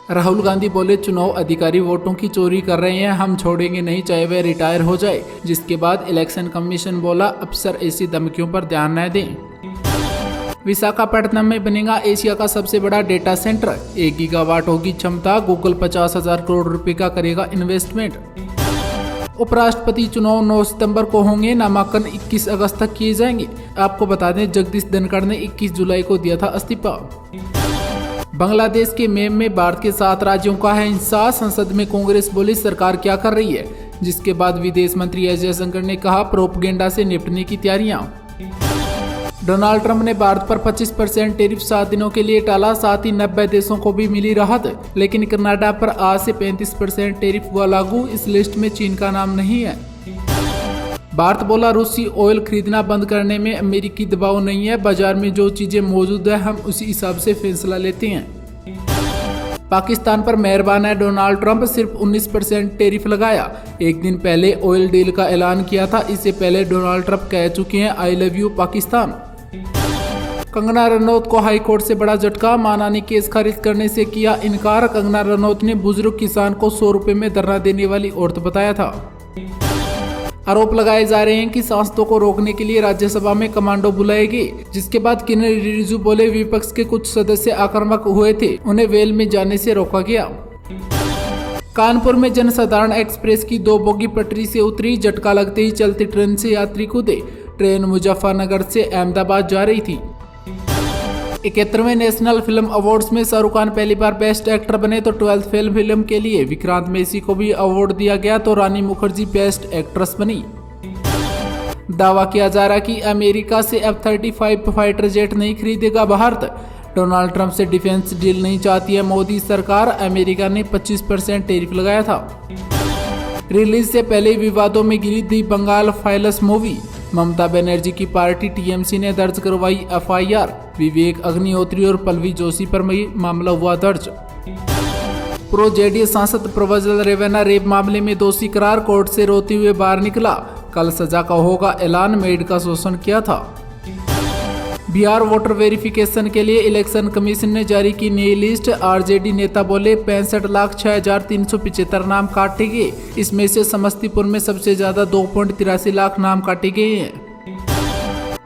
राहुल गांधी बोले, चुनाव अधिकारी वोटों की चोरी कर रहे हैं, हम छोड़ेंगे नहीं चाहे वे रिटायर हो जाए। जिसके बाद इलेक्शन कमीशन बोला, अफसर ऐसी धमकियों पर ध्यान न दें। विशाखापट्टनम में बनेगा एशिया का सबसे बड़ा डेटा सेंटर, 1 गीगावाट होगी क्षमता, गूगल 50,000 करोड़ रुपए का करेगा इन्वेस्टमेंट। उपराष्ट्रपति चुनाव 9 सितंबर को होंगे, नामांकन 21 अगस्त तक किए जाएंगे। आपको बता दें, जगदीश धनखड़ ने 21 जुलाई को दिया था इस्तीफा। बांग्लादेश के मेम में भारत के 7 राज्यों का है हिस्सा, संसद में कांग्रेस बोली सरकार क्या कर रही है। जिसके बाद विदेश मंत्री एस जयशंकर ने कहा, प्रोपगेंडा से निपटने की तैयारियां। डोनाल्ड ट्रंप ने भारत पर 25% टैरिफ 7 दिनों के लिए टाला, साथ ही 90 देशों को भी मिली राहत। लेकिन कनाडा पर आज से 35% टैरिफ हुआ लागू, इस लिस्ट में चीन का नाम नहीं है। भारत बोला, रूसी ऑयल खरीदना बंद करने में अमेरिकी दबाव नहीं है, बाजार में जो चीजें मौजूद है हम उसी हिसाब से फैसला लेते हैं। पाकिस्तान पर मेहरबान है डोनाल्ड ट्रंप, सिर्फ 19% टैरिफ लगाया। एक दिन पहले ऑयल डील का ऐलान किया था, इससे पहले डोनाल्ड ट्रंप कह चुके हैं, I love you Pakistan. Kangana Ranaut को हाई कोर्ट से बड़ा झटका, माना ने केस खारिज करने से किया इनकार। कंगना रनौत ने बुजुर्ग किसान को 100 रुपए में धरना देने वाली औरत बताया था। आरोप लगाए जा रहे हैं कि सांसदों को रोकने के लिए राज्यसभा में कमांडो बुलाए गए। जिसके बाद किरेन रिजिजू बोले, विपक्ष के कुछ सदस्य आक्रामक हुए थे, उन्हें वेल में जाने से रोका गया। कानपुर में जनसाधारण एक्सप्रेस की 2 बोगी पटरी से उतरी, झटका लगते ही चलती ट्रेन से यात्री कूदे। ट्रेन मुजफ्फरनगर से अहमदाबाद जा रही थी। 71वें नेशनल फिल्म अवार्ड्स में शाहरुख खान पहली बार बेस्ट एक्टर बने, तो 12th फेल फिल्म के लिए विक्रांत मैसी को भी अवार्ड दिया गया, तो रानी मुखर्जी बेस्ट एक्ट्रेस बनी। दावा किया जा रहा कि अमेरिका से F-35 फाइटर जेट नहीं खरीदेगा भारत। डोनाल्ड ट्रंप से डिफेंस डील नहीं चाहती है मोदी सरकार, अमेरिका ने 25% टैरिफ लगाया था। रिलीज से पहले विवादों में घिरी दी बंगाल फाइल्स मूवी, ममता बनर्जी की पार्टी टीएमसी ने दर्ज करवाई FIR, विवेक अग्निहोत्री और पल्लवी जोशी पर मामला हुआ दर्ज। प्रो जेडीएस सांसद प्रज्वल रेवन्ना रेप मामले में दोषी करार, कोर्ट से रोते हुए बाहर निकला। कल सजा का होगा ऐलान, मेड का शोषण किया था। बिहार वोटर वेरिफिकेशन के लिए इलेक्शन कमीशन ने जारी की नई लिस्ट। आरजेडी नेता बोले, 65,06,375 नाम काटे गए, इसमें से समस्तीपुर में सबसे ज्यादा 2.83 लाख नाम काटे गए हैं।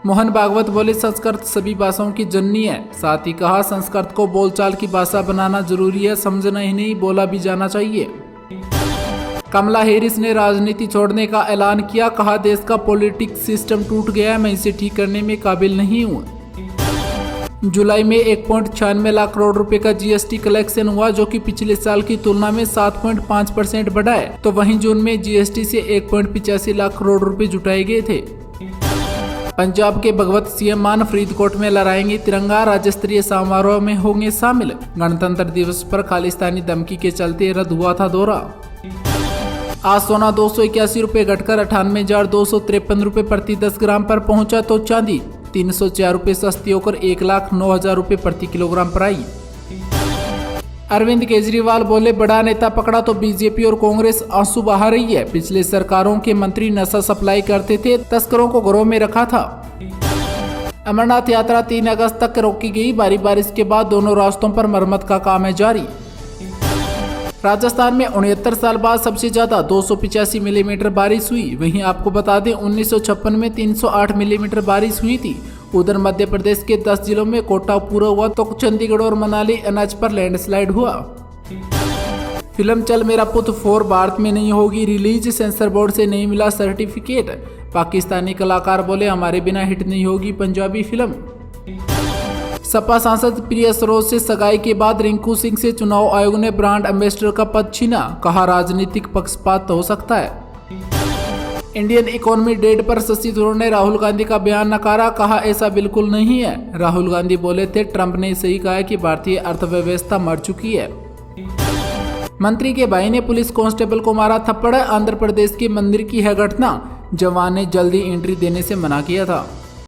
मोहन भागवत बोले, संस्कृत सभी भाषाओं की जननी है। साथ ही कहा, संस्कृत को बोलचाल की भाषा बनाना जरूरी है, समझना ही नहीं बोला भी जाना चाहिए। कमला हैरिस ने राजनीति छोड़ने का ऐलान किया, कहा देश का पॉलिटिक्स सिस्टम टूट गया है, मैं इसे ठीक करने में काबिल नहीं हूँ। जुलाई में 1.96 लाख करोड़ रुपए का जीएसटी कलेक्शन हुआ, जो कि पिछले साल की तुलना में 7.5% बढ़ा है। तो वहीं जून में जीएसटी से 1.85 लाख करोड़ रुपए जुटाए गए थे। पंजाब के भगवत सीएम मान फरीदकोट में लहराएंगे तिरंगा, राज्य स्तरीय समारोह में होंगे शामिल। गणतंत्र दिवस पर खालिस्तानी धमकी के चलते रद्द हुआ था दौरा। आज सोना 281 रुपए घटकर 98,253 रुपए प्रति 10 ग्राम पर पहुंचा, तो चांदी 304 रुपए सस्ती होकर 1,09,000 रुपए प्रति किलोग्राम पर आई। अरविंद केजरीवाल बोले, बड़ा नेता पकड़ा तो बीजेपी और कांग्रेस आंसू बहा रही है। पिछले सरकारों के मंत्री नशा सप्लाई करते थे, तस्करों को घरों में रखा था। अमरनाथ यात्रा 3 अगस्त तक रोकी गई, भारी बारिश के बाद दोनों रास्तों पर मरम्मत का काम है जारी। राजस्थान में 69 साल बाद सबसे ज्यादा 285 मिलीमीटर बारिश हुई। वहीं आपको बता दें, 1956 में 308 मिलीमीटर बारिश हुई थी। उधर मध्य प्रदेश के 10 जिलों में कोटा पूरा हुआ, तो चंडीगढ़ और मनाली अनाज पर लैंडस्लाइड हुआ। फिल्म चल मेरा पुत 4 भारत में नहीं होगी रिलीज, सेंसर बोर्ड से नहीं मिला सर्टिफिकेट। पाकिस्तानी कलाकार बोले, हमारे बिना हिट नहीं होगी पंजाबी फिल्म। सपा सांसद प्रिया सरोज से सगाई के बाद रिंकू सिंह से चुनाव आयोग ने ब्रांड एम्बेसडर का पद छीना, कहा राजनीतिक पक्षपात हो सकता है। इंडियन इकोनॉमी डेड पर शशि थरूर ने राहुल गांधी का बयान नकारा, कहा ऐसा बिल्कुल नहीं है। राहुल गांधी बोले थे, ट्रंप ने सही कहा कि भारतीय अर्थव्यवस्था मर चुकी है। मंत्री के भाई ने पुलिस कांस्टेबल को मारा थप्पड़, आंध्र प्रदेश के मंदिर की है घटना, जवान ने जल्दी एंट्री देने से मना किया था।